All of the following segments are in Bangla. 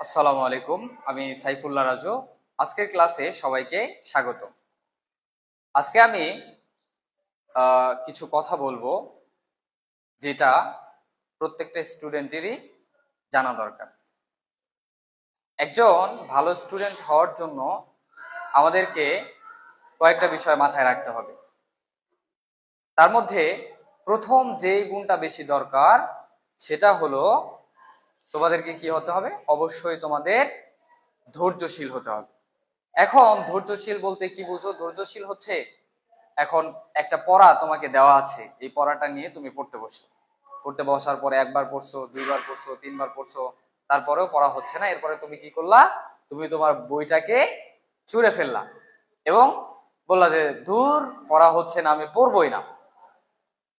আসসালামু আলাইকুম। আমি সাইফুল্লাহ রাজু। আজকের ক্লাসে সবাইকে স্বাগত। আজকে আমি কিছু কথা বলবো যেটা প্রত্যেকটা স্টুডেন্টেরই জানা দরকার। একজন ভালো স্টুডেন্ট হওয়ার জন্য আমাদেরকে কয়েকটা বিষয় মাথায় রাখতে হবে। তার মধ্যে প্রথম যেই গুণটা বেশি দরকার সেটা হলো তোমাদেরকে কি হতে হবে? অবশ্যই তোমাদের ধৈর্যশীল হতে হবে। এখন ধৈর্যশীল বলতে কি বুঝো? ধৈর্যশীল হচ্ছে এখন একটা পড়া তোমাকে দেওয়া আছে, এই পড়াটা নিয়ে তুমি পড়তে বসার পরে একবার পড়ছো, দুইবার পড়ছো, তিনবার পড়ছো, তারপরেও পড়া হচ্ছে না। এরপরে তুমি কি করলা? তুমি তোমার বইটাকে ছুঁড়ে ফেললা এবং বললা যে দূর, পড়া হচ্ছে না, আমি পড়বই না।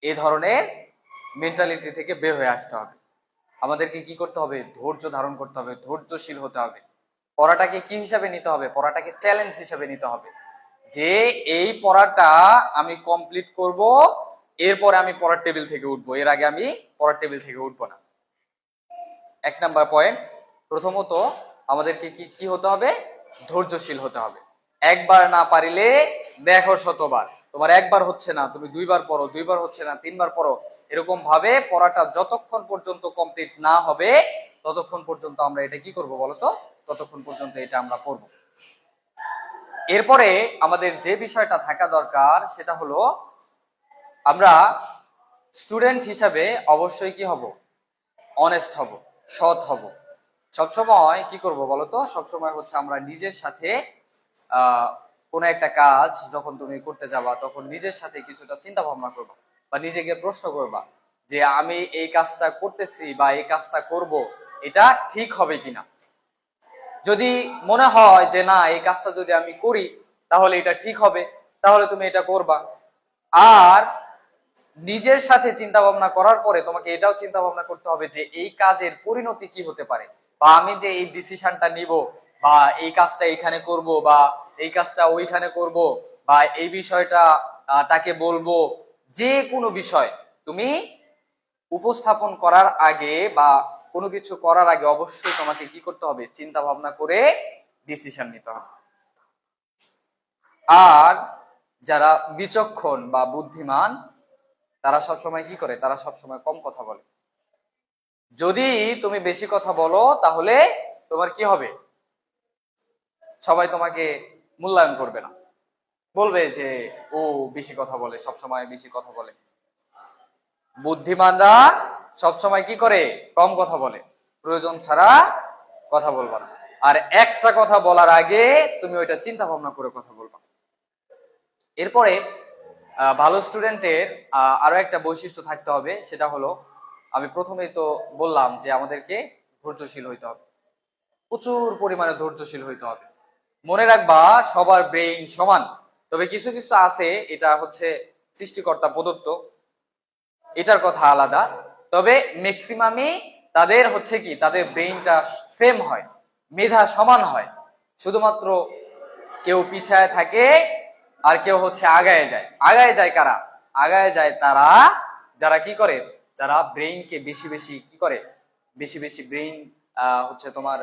এই ধরনের মেন্টালিটি থেকে বের হয়ে আসতে হবে। আমাদেরকে কি করতে হবে? ধৈর্য ধারণ করতে হবে, ধৈর্যশীল হতে হবে। পড়াটাকে কি হিসাবে নিতে হবে? পড়াটাকে চ্যালেঞ্জ হিসাবে নিতে হবে যে এই পড়াটা আমি কমপ্লিট করব, এরপরে আমি পড়ার টেবিল থেকে উঠবো, এর আগে আমি পড়ার টেবিল থেকে উঠবো না। এক নাম্বার পয়েন্ট, প্রথমত আমাদেরকে কি কি হতে হবে? ধৈর্যশীল হতে হবে। একবার না পারিলে দেখো শতবার। তোমার একবার হচ্ছে না, তুমি দুইবার পড়ো, দুইবার হচ্ছে না, তিনবার পড়ো। এরকম ভাবে পড়াটা যতক্ষণ পর্যন্ত কমপ্লিট না হবে ততক্ষণ পর্যন্ত আমরা এটা কি করব বলতো? ততক্ষণ পর্যন্ত এটা আমরা পড়বো। এরপরে আমাদের যে বিষয়টা থাকা দরকার সেটা হলো আমরা স্টুডেন্ট হিসাবে অবশ্যই কি হব? অনেস্ট হব, সৎ হব। সবসময় কি করব বলতো? সবসময় হচ্ছে আমরা নিজের সাথে কোনো একটা কাজ যখন তুমি করতে যাবা তখন নিজের সাথে কিছুটা চিন্তা ভাবনা করবা বা নিজেকে প্রশ্ন করবা যে আমি এই কাজটা করতেছি বা এই কাজটা করব, এটা ঠিক হবে কিনা। যদি মনে হয় যে না, এই কাজটা যদি আমি করি তাহলে এটা ঠিক হবে, তাহলে তুমি এটা করবা। আর নিজের সাথে চিন্তা ভাবনা করার পরে তোমাকে এটাও চিন্তা ভাবনা করতে হবে যে এই কাজের পরিণতি কি হতে পারে, বা আমি যে এই ডিসিশনটা নিব বা এই কাজটা এখানে করব বা এই কাজটা ওইখানে করব বা এই বিষয়টা তাকে বলবো, যে কোনো বিষয় তুমি উপস্থাপন করার আগে বা কোনো কিছু করার আগে অবশ্যই তোমাকে কি করতে হবে? চিন্তা ভাবনা করে ডিসিশন নিতে হবে। আর যারা বিচক্ষণ বা বুদ্ধিমান তারা সবসময় কি করে? তারা সবসময় কম কথা বলে। যদি তুমি বেশি কথা বলো তাহলে তোমার কি হবে? সবাই তোমাকে মূল্যায়ন করবে না, বলবে যে ও বেশি কথা বলে, সবসময় বেশি কথা বলে। বুদ্ধিমানরা সবসময় কি করে? কম কথা বলে, প্রয়োজন ছাড়া কথা বলবা না। আর একটা কথা বলার আগে তুমি ওইটা চিন্তা ভাবনা করে কথা বলবা। এরপরে ভালো স্টুডেন্টের আরো একটা বৈশিষ্ট্য থাকতে হবে, সেটা হলো আমি প্রথমেই তো বললাম যে আমাদেরকে ধৈর্যশীল হইতে হবে, প্রচুর পরিমাণে ধৈর্যশীল হইতে হবে। মনে রাখবা সবার ব্রেইন সমান, তবে কিছু কিছু আছে, এটা হচ্ছে সৃষ্টিকর্তা প্রদত্ত, এটার কথা আলাদা। তবে ম্যাক্সিমামই তাদের হচ্ছে কি, তাদের ব্রেইনটা সেম হয়, মেধা সমান হয়। শুধুমাত্র কেউ পিছায় থাকে আর কেউ হচ্ছে আগায় যায়। আগায় যায় কারা? আগায় যায় তারা যারা কি করে, যারা ব্রেইনকে বেশি বেশি কি করে, বেশি বেশি ব্রেইন হচ্ছে তোমার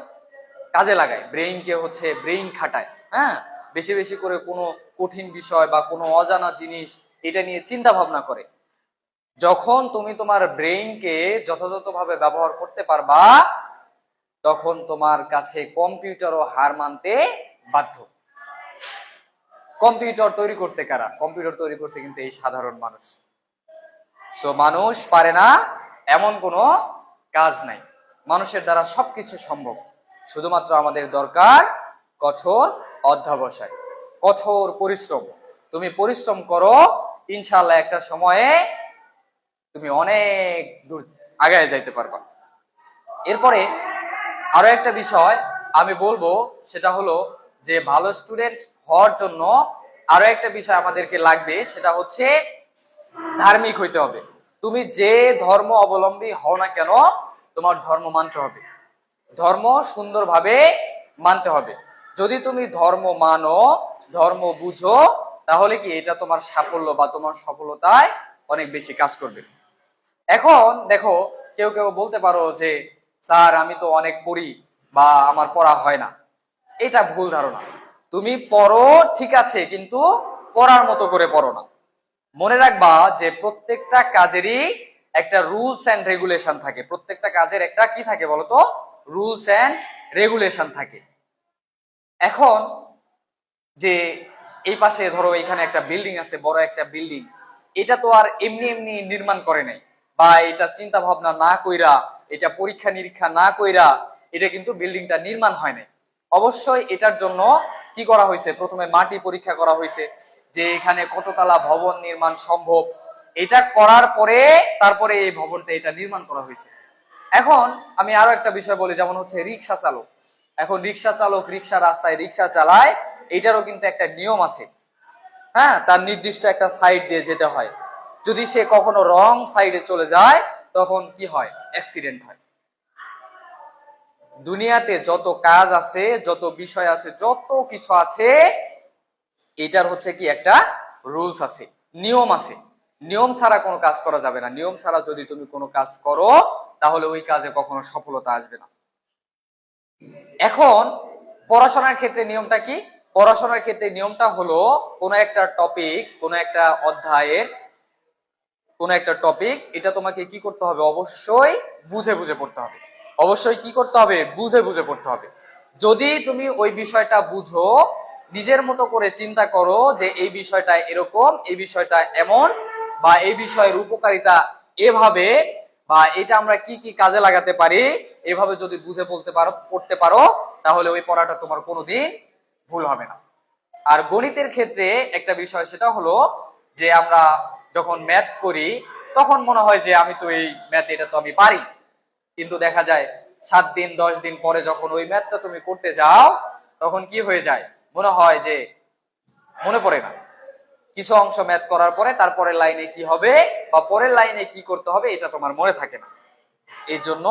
কাজে লাগায়, ব্রেইনকে হচ্ছে ব্রেইন খাটায়। হ্যাঁ, বেশি বেশি করে কোনো কঠিন বিষয় বা কোনো অজানা জিনিস এটা নিয়ে চিন্তা ভাবনা করে। যখন তুমি তোমার ব্রেইনকে যথাযথভাবে ব্যবহার করতে পারবা তখন তোমার কাছে কম্পিউটারও হার মানতে বাধ্য। কম্পিউটার তৈরি করছে কারা? কম্পিউটার তৈরি করছে কিন্তু এই সাধারণ মানুষ। সো মানুষ পারে না এমন কোনো কাজ নাই, মানুষের দ্বারা সবকিছু সম্ভব। শুধুমাত্র আমাদের দরকার কঠোর অধ্যবসায়, কঠোর পরিশ্রম। তুমি পরিশ্রম করো, ইনশাআল্লাহ একটা সময়ে তুমি অনেক দূর আগায় যাইতে পারবা। এরপরে আরো একটা বিষয় আমি বলবো, সেটা হলো যে ভালো স্টুডেন্ট হওয়ার জন্য আরো একটা বিষয় আমাদেরকে লাগবে, সেটা হচ্ছে ধার্মিক হইতে হবে। তুমি যে ধর্ম অবলম্বী হও না কেন, তোমার ধর্ম মানতে হবে, ধর্ম সুন্দরভাবে মানতে হবে। যদি তুমি ধর্ম মানো, ধর্ম বুঝো, তাহলে কি এটা তোমার সাফল্য বা তোমার সফলতায় অনেক বেশি কাজ করবে। এখন দেখো, কেউ কেউ বলতে পারো যে স্যার আমি তো অনেক পড়ি বা আমার পড়া হয় না, এটা ভুল ধারণা। তুমি পড়ো ঠিক আছে, কিন্তু পড়ার মতো করে পড়ো না। মনে রাখবা যে প্রত্যেকটা কাজেরই একটা রুলস এন্ড রেগুলেশন থাকে। প্রত্যেকটা কাজের একটা কি থাকে বলতো? রুলস এন্ড রেগুলেশন থাকে। এখন যে এই পাশে ধরো এখানে একটা বিল্ডিং আছে, বড় একটা বিল্ডিং, এটা তো আর এমনি এমনি নির্মাণ করে নাই, বা এটা চিন্তা ভাবনা না কইরা, এটা পরীক্ষা নিরীক্ষা না কইরা এটা কিন্তু বিল্ডিংটা নির্মাণ হয় নাই। অবশ্যই এটার জন্য কি করা হয়েছে? প্রথমে মাটি পরীক্ষা করা হয়েছে যে এখানে কততলা ভবন নির্মাণ সম্ভব। এটা করার পরে তারপরে এই ভবনটা এটা নির্মাণ করা হয়েছে। এখন আমি আরো একটা বিষয় বলি, যেমন হচ্ছে রিক্সা চালক। এখন রিক্সা চালক রিক্সা রাস্তায় রিক্সা চালায়, এটারও কিন্তু একটা নিয়ম আছে। হ্যাঁ, তার নির্দিষ্ট একটা সাইড দিয়ে যেতে হয়। যদি সে কখনো রং সাইডে চলে যায় তখন কি হয়? অ্যাক্সিডেন্ট হয়। দুনিয়াতে যত কাজ আছে, যত বিষয় আছে, যত কিছু আছে, এটার হচ্ছে কি একটা রুলস আছে, নিয়ম আছে। নিয়ম ছাড়া কোনো কাজ করা যাবে না। নিয়ম ছাড়া যদি তুমি কোনো কাজ করো তাহলে ওই কাজে কখনো সফলতা আসবে না। এখন পড়াশোনার ক্ষেত্রে নিয়মটা কি? পড়াশোনার ক্ষেত্রে নিয়মটা হলো কোনো একটা টপিক, কোনো একটা অধ্যায়ের কোনো একটা টপিক, এটা তোমাকে কি করতে হবে? অবশ্যই বুঝে বুঝে পড়তে হবে। অবশ্যই কি করতে হবে? বুঝে বুঝে পড়তে হবে। যদি তুমি ওই বিষয়টা বুঝো, নিজের মতো করে চিন্তা করো যে এই বিষয়টা এরকম, এই বিষয়টা এমন, বা এই বিষয়ের উপকারিতা এভাবে, বা এটা আমরা কি কি কাজে লাগাতে পারি, এভাবে যদি বুঝে পড়তে পারো, তাহলে ওই পড়াটা তোমার কোনোদিন ভুল হবে না। আর গণিতের ক্ষেত্রে একটা বিষয়, সেটা হলো যে আমরা যখন ম্যাথ করি তখন মনে হয় যে আমি তো এই ম্যাথ, এটা তো আমি পারি। কিন্তু দেখা যায় 7 দিন 10 দিন পরে যখন ওই ম্যাথটা তুমি করতে যাও, তখন কি হয়ে যায়? মনে হয় যে মনে পড়ে না। কিছু অংশ ম্যাথ করার পরে তারপরের লাইনে কি হবে বা পরের লাইনে কি করতে হবে এটা তোমার মনে থাকে না। এই জন্য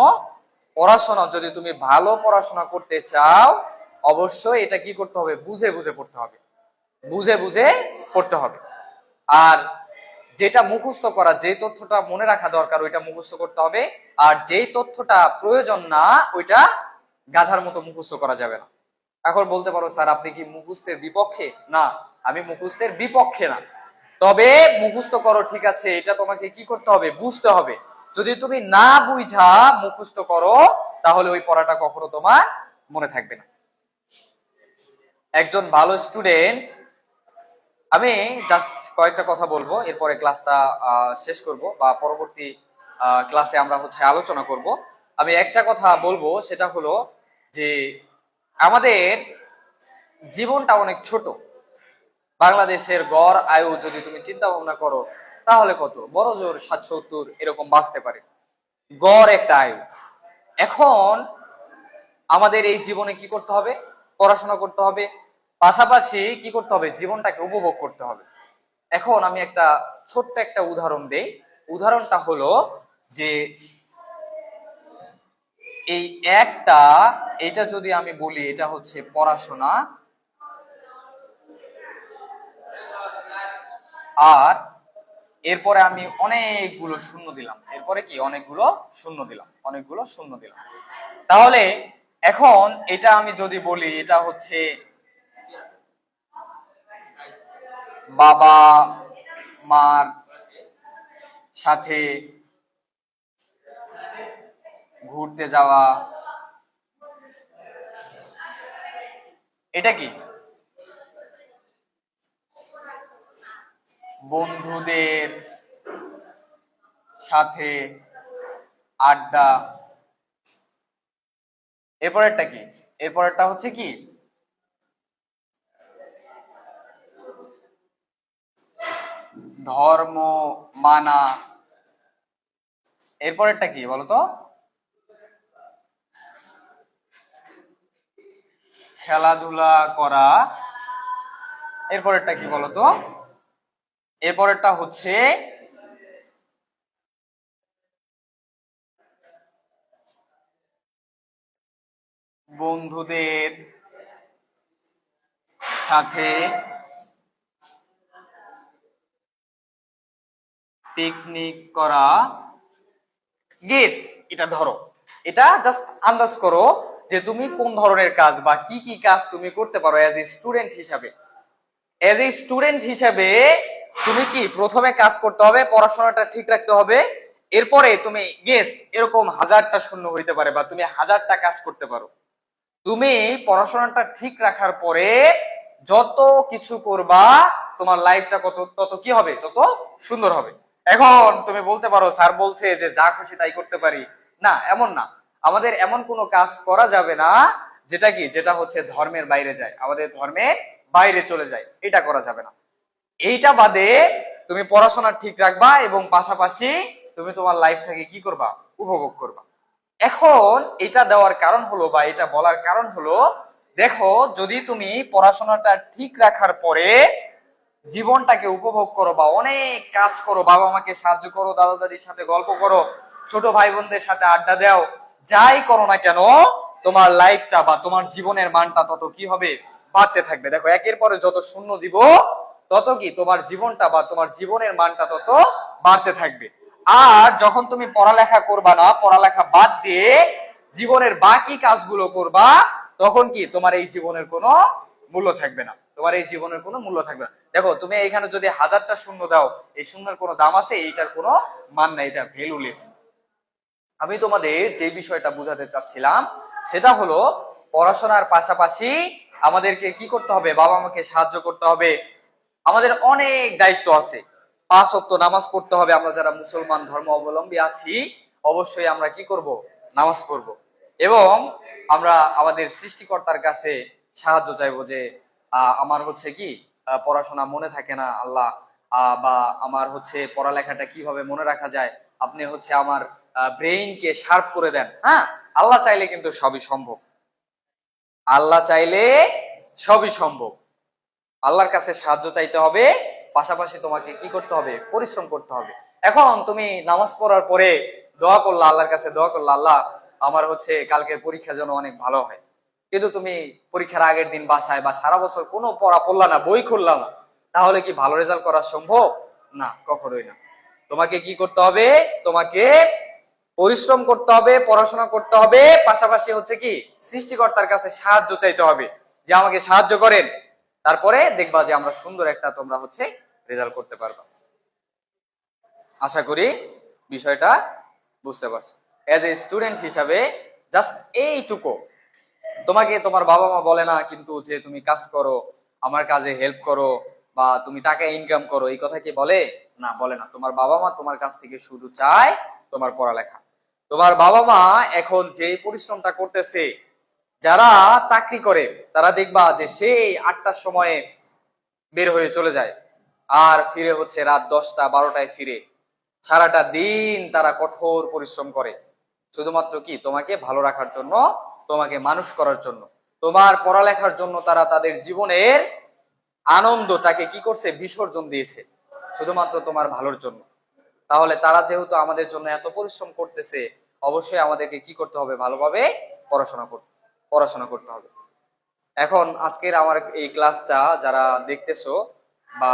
পড়াশোনা, যদি তুমি ভালো পড়াশোনা করতে চাও, অবশ্যই এটা কি করতে হবে? বুঝে বুঝে পড়তে হবে। বুঝে বুঝে পড়তে হবে। আর যেটা মুখস্থ করা, যে তথ্যটা মনে রাখা দরকার ওইটা মুখস্থ করতে হবে। আর যেই তথ্যটা প্রয়োজন না, ওইটা গাধার মতো মুখস্থ করা যাবে না। এখন বলতে পারো, স্যার আপনি কি মুখস্থের বিপক্ষে? না, আমি মুখস্থের বিপক্ষে না। তবে মুখস্থ করো ঠিক আছে, এটা তোমাকে কি করতে হবে? বুঝতে হবে। যদি তুমি না বুঝা মুখস্থ করো তাহলে ওই পড়াটা কখনো তোমার মনে থাকবে না। একজন ভালো স্টুডেন্ট, আমি জাস্ট কয়েকটা কথা বলবো, এরপরে ক্লাসটা শেষ করব, বা পরবর্তী ক্লাসে আমরা হচ্ছে আলোচনা করব। আমি একটা কথা বলবো, সেটা হলো যে আমাদের জীবনটা অনেক ছোট। বাংলাদেশের গড় আয়ু যদি তুমি চিন্তা ভাবনা করো, তাহলে কত? বড় জোর 60-70 এরকম বাঁচতে পারে, গড় একটা আয়ু। এখন আমাদের এই জীবনে কি করতে হবে? পড়াশোনা করতে হবে, পাশাপাশি কি করতে হবে? জীবনটাকে উপভোগ করতে হবে। এখন আমি একটা ছোট্ট একটা উদাহরণ দেই। উদাহরণটা হলো যে এই একটা, এটা যদি আমি বলি এটা হচ্ছে পড়াশোনা, আর এরপরে আমি অনেকগুলো শূন্য দিলাম। এরপরে কি? অনেকগুলো শূন্য দিলাম, অনেকগুলো শূন্য দিলাম। তাহলে এখন এটা আমি যদি বলি এটা হচ্ছে বাবা মার সাথে ঘুরতে যাওয়া, এটা কি? বন্ধুদের সাথে আড্ডা, এরপরেরটা কি? এরপরেরটা হচ্ছে কি? ধর্ম মানা। এরপরেরটা কি বলতো? খেলাধুলা করা। এরপরেরটা কি বলতো? এরপরেরটা হচ্ছে বন্ধুদের সাথে পিকনিক করা। গেস, এটা ধরো, এটা জাস্ট আন্দাজ করো যে তুমি কোন ধরনের কাজ বা কি কি কাজ তুমি করতে পারো এজ এ স্টুডেন্ট হিসাবে। এজ এ স্টুডেন্ট হিসাবে তুমি কি প্রথমে কাজ করতে হবে, পড়াশোনাটা ঠিক রাখতে হবে। এরপরে তুমি গেস এরকম 1000টা শূন্য হইতে পারে বা তুমি 1000টা কাজ করতে পারো। তুমি পড়াশোনাটা ঠিক রাখার পরে যত কিছু করবা তোমার লাইফটা তত কি হবে, তত সুন্দর হবে। এখন তুমি বলতে পারো স্যার বলছে যে যা খুশি তাই করতে পারি। না, এমন না। আমাদের এমন কোনো কাজ করা যাবে না যেটা হচ্ছে ধর্মের বাইরে যায়, আমাদের ধর্মের বাইরে চলে যায়, এটা করা যাবে না। এইটা বাদে তুমি পড়াশোনা ঠিক রাখবা এবং পাশাপাশি তুমি তোমার লাইফটাকে কি করবা, উপভোগ করবা। এখন এটা দেওয়ার কারণ হলো বা এটা বলার কারণ হলো, দেখো যদি তুমি পড়াশোনাটা ঠিক রাখার পরে জীবনটাকে উপভোগ করো বা অনেক কাজ করো, বাবা মাকে সাহায্য করো, দাদা দাদির সাথে গল্প করো, ছোট ভাই বোনদের সাথে আড্ডা দাও, যাই করো না কেন তোমার লাইফটা বা তোমার জীবনের মানটা তত কি হবে, বাড়তে থাকবে। দেখো একের পরে যত শূন্য দিব তত কি তোমার জীবনটা বা তোমার জীবনের মানটা তত বাড়তে থাকবে। আর যখন তুমি পড়ালেখা করবা না, পড়ালেখা বাদ দিয়ে জীবনের বাকি কাজগুলো করবা, তখন কি তোমার এই জীবনের কোনো মূল্য থাকবে না, তোমার এই জীবনের কোনো মূল্য থাকবে না। দেখো তুমি এখানে যদি 1000টা শূন্য দাও, এই শূন্যের কোনো দাম আছে? এইটার কোনো মান নাই, এটা ভ্যালুলেস। আমি তোমাদের যে বিষয়টা বোঝাতে চাচ্ছিলাম সেটা হলো, পড়াশোনার পাশাপাশি আমাদেরকে কি করতে হবে, বাবা মাকে সাহায্য করতে হবে। আমাদের অনেক দায়িত্ব আছে। 5 ওয়াক্ত নামাজ পড়তে হবে। আমরা যারা মুসলমান ধর্ম অবলম্বী আছি অবশ্যই আমরা কি করব, নামাজ পড়ব এবং আমরা আমাদের সৃষ্টিকর্তার কাছে সাহায্য চাইবো যে আমার হচ্ছে কি পড়াশোনা মনে থাকে না আল্লাহ, বা আমার হচ্ছে পড়ালেখাটা কিভাবে মনে রাখা যায়, আপনি হচ্ছে আমার ব্রেইনকে শার্প করে দেন। হ্যাঁ, আল্লাহ চাইলে কিন্তু সবই সম্ভব। আল্লাহ চাইলে সবই সম্ভব। আল্লাহর কাছে সাহায্য চাইতে হবে, পাশাপাশি তোমাকে কি করতে হবে, পরিশ্রম করতে হবে। এখন তুমি নামাজ পড়ার পরে দোয়া করলা, আল্লাহর কাছে দোয়া করলা, আল্লাহ আমার হচ্ছে কালকের পরীক্ষা যেন অনেক ভালো হয়। কিন্তু তুমি পরীক্ষার আগের দিন বাসায় বা সারা বছর কোনো পড়া পড়লা না, বই খুললা না, তাহলে কি ভালো রেজাল্ট করা সম্ভব? না, কখনোই না। তোমাকে কি করতে হবে, তোমাকে পরিশ্রম করতে হবে, পড়াশোনা করতে হবে, পাশাপাশি হচ্ছে কি সৃষ্টিকর্তার কাছে সাহায্য চাইতে হবে যে আমাকে সাহায্য করেন। তারপরে দেখবা যে আমরা সুন্দর একটা তোমরা হচ্ছে রেজাল্ট করতে পারবা। আশা করি বিষয়টা বুঝতে পারছো। এজ এ স্টুডেন্ট হিসাবে জাস্ট এইটুকু, তোমাকে তোমার বাবা মা বলে না কিন্তু যে তুমি কাজ করো, আমার কাজে হেল্প করো বা তুমি টাকা ইনকাম করো, এই কথা কি বলে? না, বলে না। তোমার বাবা মা তোমার কাছ থেকে শুধু চায় তোমার পড়ালেখা। তোমার বাবা মা এখন যে পরিশ্রমটা করতেছে, যারা চাকরি করে তারা দেখবা যে সেই 8টার সময়ে বের হয়ে চলে যায় আর ফিরে হচ্ছে রাত 10টা 12টায় ফিরে। সারাটা দিন তারা কঠোর পরিশ্রম করে শুধুমাত্র কি তোমাকে ভালো রাখার জন্য, তোমাকে মানুষ করার জন্য, তোমার পড়ালেখার জন্য তারা তাদের জীবনের আনন্দটাকে কি করছে, বিসর্জন দিয়েছে শুধুমাত্র তোমার ভালোর জন্য। তাহলে তারা যেহেতু আমাদের জন্য এত পরিশ্রম করতেছে, অবশ্যই আমাদেরকে কি করতে হবে, ভালোভাবে পড়াশোনা করতে হবে। এখন আজকের আমার এই ক্লাসটা যারা দেখতেছো বা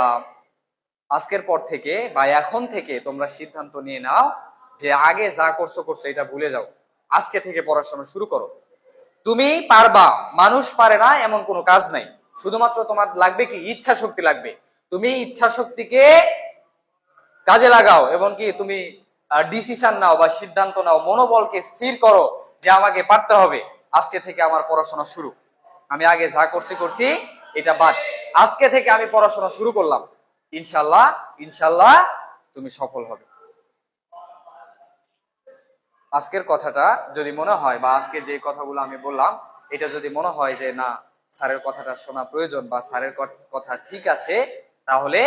আজকের পর থেকে বা এখন থেকে তোমরা সিদ্ধান্ত নিয়ে নাও যে আগে যা করছো এটা ভুলে যাও, আজকে থেকে পড়াশোনা শুরু করো। তুমি পারবা, মানুষ পারে না এমন কোনো কাজ নাই। শুধুমাত্র তোমার লাগবে কি, ইচ্ছা শক্তি লাগবে। তুমি ইচ্ছা শক্তিকে কাজে লাগাও এবং কি তুমি ডিসিশন নাও বা সিদ্ধান্ত নাও, মনোবলকে স্থির করো যে আমাকে পারতে হবে, আজকে থেকে আমার পড়াশোনা শুরু। আমি আগে যা করছি এটা বাদ, আজকে থেকে আমি পড়াশোনা শুরু করলাম। ইনশাল্লাহ ইনশাল্লাহ তুমি সফল হবে। আজকের কথাটা যদি মনে হয় বা আজকে যে কথাগুলো আমি বললাম এটা যদি মনে হয় যে না, স্যারের কথাটা শোনা প্রয়োজন বা স্যারের কথা ঠিক আছে, তাহলে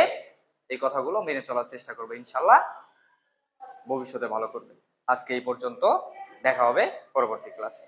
এই কথাগুলো মেনে চলার চেষ্টা করবে। ইনশাল্লাহ ভবিষ্যতে ভালো করবে। আজকে এই পর্যন্ত, দেখা হবে পরবর্তী ক্লাসে।